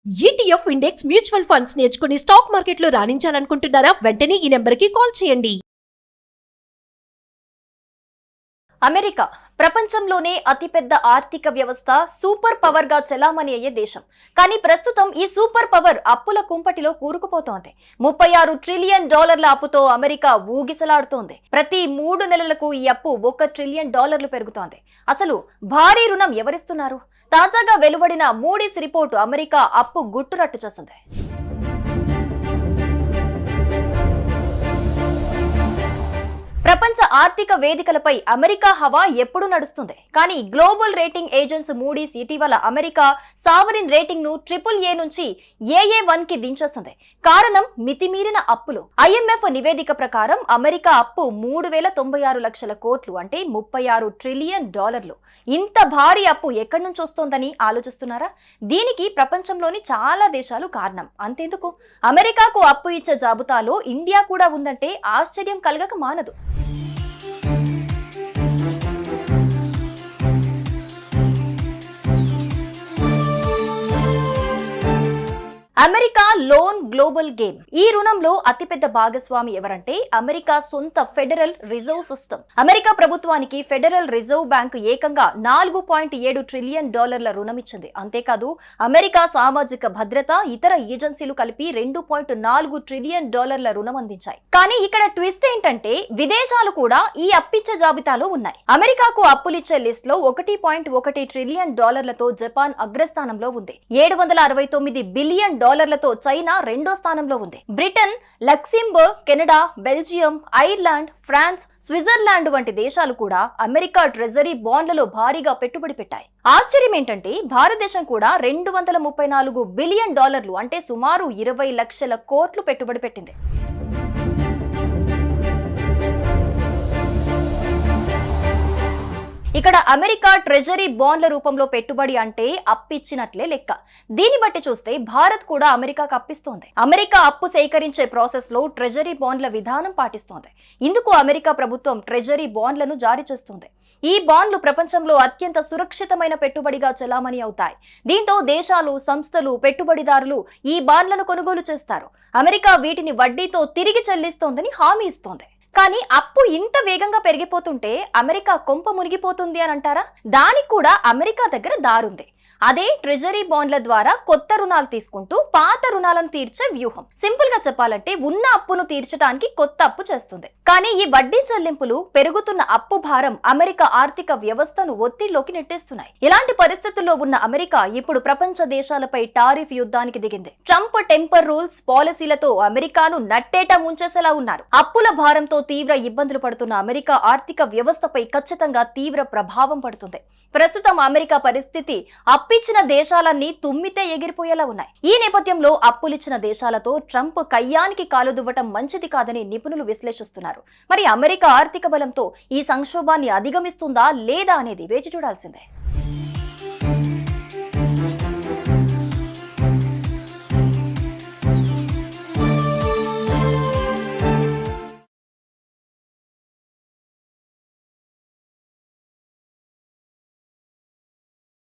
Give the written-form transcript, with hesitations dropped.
ETF index mutual funds నేర్చుకుని stock మార్కెట్లో రాణించాలనుకుంటున్నారా? వెంటనే ఈ నెంబర్కి కాల్ చేయండి. అమెరికా ప్రపంచంలోనే అతిపెద్ద ఆర్థిక వ్యవస్థ, సూపర్ పవర్ గా చెలామణి అయ్యే దేశం. కానీ ప్రస్తుతం ఈ సూపర్ పవర్ అప్పుల కుంపటిలో కూరుకుపోతోంది. 36 ట్రిలియన్ డాలర్ల అప్పుతో అమెరికా ఊగిసలాడుతోంది. ప్రతి 3 నెలలకు ఈ అప్పు $1 ట్రిలియన్ పెరుగుతోంది. అసలు భారీ రుణం ఎవరిస్తున్నారు? తాజాగా వెలువడిన మూడీస్ రిపోర్టు అమెరికా అప్పు గుట్టురట్టు చేసింది. ప్రపంచ ఆర్థిక వేదికలపై అమెరికా హవా ఎప్పుడు నడుస్తుంది. కానీ గ్లోబల్ రేటింగ్ ఏజెన్సీ మూడీస్ ఇటీవల అమెరికా సావరిన్ రేటింగ్ ను AAA నుంచి AA1 కి దించేసింది. కారణం మితిమీరిన అప్పులు. IMF నివేదిక ప్రకారం అమెరికా అప్పు 3,096 లక్షల కోట్లు, అంటే $36 ట్రిలియన్. ఇంత భారీ అప్పు ఎక్కడి నుంచి వస్తోందని ఆలోచిస్తున్నారా? దీనికి ప్రపంచంలోని చాలా దేశాలు కారణం. అంతేందుకు, అమెరికాకు అప్పు ఇచ్చే జాబితాలో ఇండియా కూడా ఉందంటే ఆశ్చర్యం కలగక మానదు. America loan global game. ఈ రుణంలో అతిపెద్ద భాగస్వామి ఎవరంటే అమెరికా సొంత ఫెడరల్ రిజర్వ్ సిస్టమ్. అమెరికా ప్రభుత్వానికి ఫెడరల్ రిజర్వ్ బ్యాంకు ఏకంగా $4.7 ట్రిలియన్ రుణం ఇచ్చింది. అంతేకాదు అమెరికా సామాజిక భద్రత, ఇతర ఏజెన్సీలు కలిపి $2.4 ట్రిలియన్ రుణం అందించాయి. కానీ ఇక్కడ ట్విస్ట్ ఏంటంటే విదేశాలు కూడా ఈ అప్పిచ్చే జాబితాలో ఉన్నాయి. అమెరికాకు అప్పులిచ్చే లిస్ట్ లో $1.1 ట్రిలియన్ తో జపాన్ అగ్రస్థానంలో ఉంది. $769 బిలియన్ తో చైనా రెండో స్థానంలో ఉంది. Britain, Luxembourg, Canada, Belgium, Ireland, France, Switzerland వంటి దేశాలు కూడా అమెరికా ట్రెజరీ బాండ్లలో భారీగా పెట్టుబడి పెట్టాయి. ఆశ్చర్యం ఏంటంటే భారతదేశం కూడా $234 బిలియన్, అంటే సుమారు 20 లక్షల కోట్లు పెట్టుబడి పెట్టింది. ఇక్కడ అమెరికా ట్రెజరీ బాండ్ల రూపంలో పెట్టుబడి అంటే అప్పిచ్చినట్లే లెక్క. దీన్ని బట్టి చూస్తే భారత్ కూడా అమెరికాకు అప్పిస్తోంది. అమెరికా అప్పు సేకరించే ప్రాసెస్ లో ట్రెజరీ బాండ్ల విధానం పాటిస్తోంది. ఇందుకు అమెరికా ప్రభుత్వం ట్రెజరీ బాండ్లను జారీ చేస్తుంది. ఈ బాండ్లు ప్రపంచంలో అత్యంత సురక్షితమైన పెట్టుబడిగా చెలామణి అవుతాయి. దీంతో దేశాలు, సంస్థలు, పెట్టుబడిదారులు ఈ బాండ్లను కొనుగోలు చేస్తారు. అమెరికా వీటిని వడ్డీతో తిరిగి చెల్లిస్తోందని హామీ ఇస్తోంది. కానీ అప్పు ఇంత వేగంగా పెరిగిపోతుంటే అమెరికా కొంప మునిగిపోతుంది అని అంటారా? దానికి కూడా అమెరికా దగ్గర దారుంది. అదే ట్రెజరీ బాండ్ల ద్వారా కొత్త రుణాలు తీసుకుంటూ పాత రుణాలను తీర్చే వ్యూహం. సింపుల్ గా చెప్పాలంటే ఉన్న అప్పును తీర్చడానికి కొత్త అప్పు చేస్తుంది. కానీ ఈ వడ్డీ చెల్లింపులు, పెరుగుతున్న అప్పు భారం అమెరికా ఆర్థిక వ్యవస్థను ఒత్తిడిలోకి నెట్టేస్తున్నాయి. ఇలాంటి పరిస్థితుల్లో ఉన్న అమెరికా ఇప్పుడు ప్రపంచ దేశాలపై టారిఫ్ యుద్ధానికి దిగింది. ట్రంప్ టెంపర్ రూల్స్ పాలసీలతో అమెరికాను నట్టేట ముంచేసేలా ఉన్నారు. అప్పుల భారంతో తీవ్ర ఇబ్బందులు పడుతున్న అమెరికా ఆర్థిక వ్యవస్థపై ఖచ్చితంగా తీవ్ర ప్రభావం పడుతుంది. ప్రస్తుతం అమెరికా పరిస్థితి అప్పిచ్చిన దేశాలన్నీ తుమ్మితే ఎగిరిపోయేలా ఉన్నాయి. ఈ నేపథ్యంలో అప్పులిచ్చిన దేశాలతో ట్రంప్ కయ్యానికి కాలు దువ్వటం మంచిది కాదని నిపుణులు విశ్లేషిస్తున్నారు. మరి అమెరికా ఆర్థిక బలంతో ఈ సంక్షోభాన్ని అధిగమిస్తుందా లేదా అనేది వేచి చూడాల్సిందే.